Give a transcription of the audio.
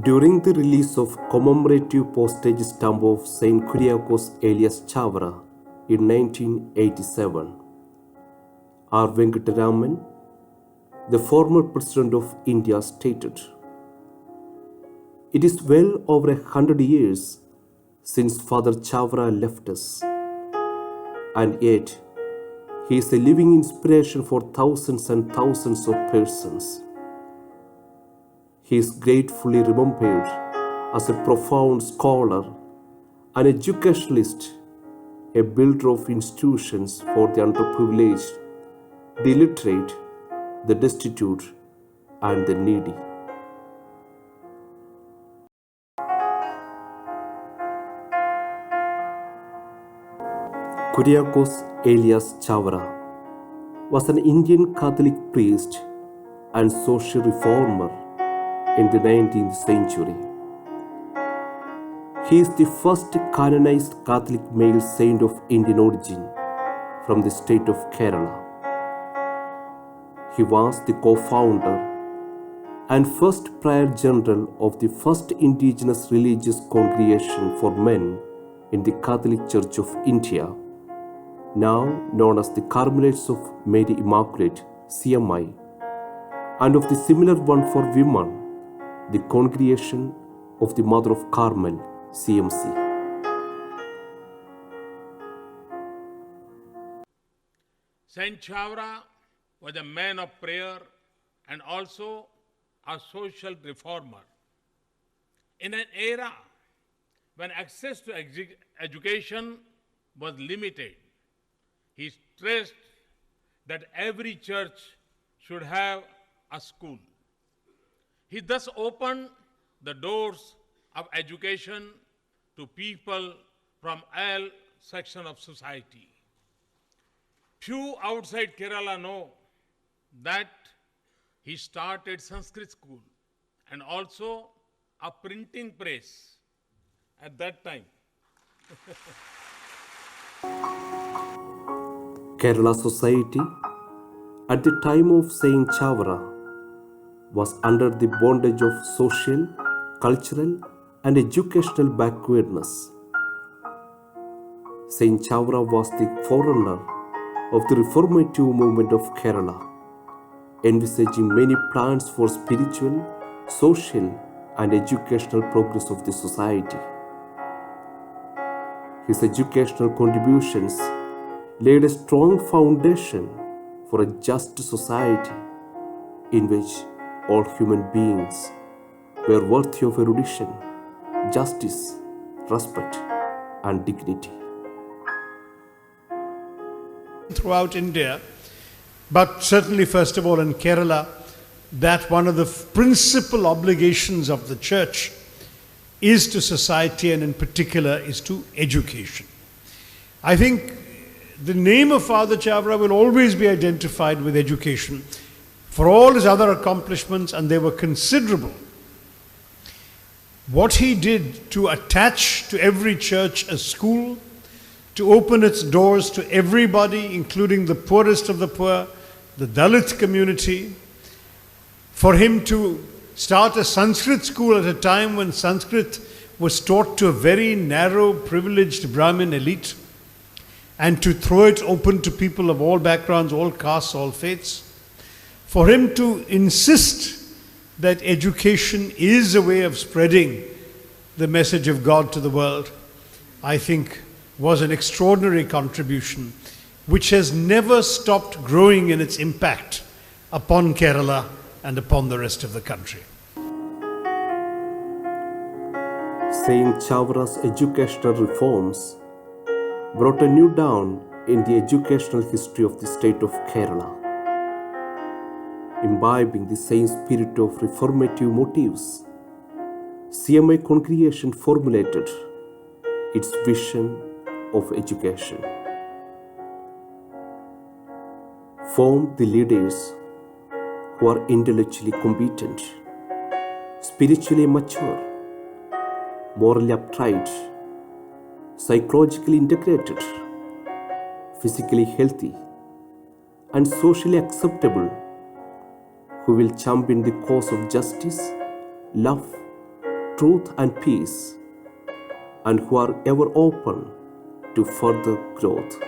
During the release of commemorative postage stamp of Saint Kuriakose Elias Chavara in 1987, R. Venkataraman, the former President of India, stated, "It is well over 100 years since Father Chavara left us, and yet he is a living inspiration for thousands and thousands of persons. He is gratefully remembered as a profound scholar, an educationalist, a builder of institutions for the underprivileged, the illiterate, the destitute, and the needy." Kuriakose Elias Chavara was an Indian Catholic priest and social reformer in the 19th century. He is the first canonized Catholic male saint of Indian origin from the state of Kerala. He was the co-founder and first prior general of the first indigenous religious congregation for men in the Catholic Church of India, now known as the Carmelites of Mary Immaculate (CMI), and of the similar one for women, the Congregation of the Mother of Carmel (CMC). Saint Chavara was a man of prayer and also a social reformer. In an era when access to education was limited, he stressed that every church should have a school. He thus opened the doors of education to people from all sections of society. Few outside Kerala know that he started Sanskrit school and also a printing press at that time. Kerala society at the time of Saint Chavara was under the bondage of social, cultural, and educational backwardness. Saint Chavara was the forerunner of the reformative movement of Kerala, envisaging many plans for spiritual, social, and educational progress of the society. His educational contributions laid a strong foundation for a just society in which all human beings were worthy of erudition, justice, respect, and dignity. Throughout India, but certainly first of all in Kerala, that one of the principal obligations of the church is to society, and in particular is to education. I think the name of Father Chavara will always be identified with education for all his other accomplishments, and they were considerable. What he did to attach to every church a school, to open its doors to everybody, including the poorest of the poor, the Dalit community, for him to start a Sanskrit school at a time when Sanskrit was taught to a very narrow, privileged Brahmin elite, and to throw it open to people of all backgrounds, all castes, all faiths. For him to insist that education is a way of spreading the message of God to the world, I think was an extraordinary contribution which has never stopped growing in its impact upon Kerala and upon the rest of the country. Saint Chavara's educational reforms brought a new dawn in the educational history of the state of Kerala. Imbibing the same spirit of reformative motives, CMI Congregation formulated its vision of education. Form the leaders who are intellectually competent, spiritually mature, morally upright, psychologically integrated, physically healthy, and socially acceptable, who will champion the cause of justice, love, truth and peace, and who are ever open to further growth.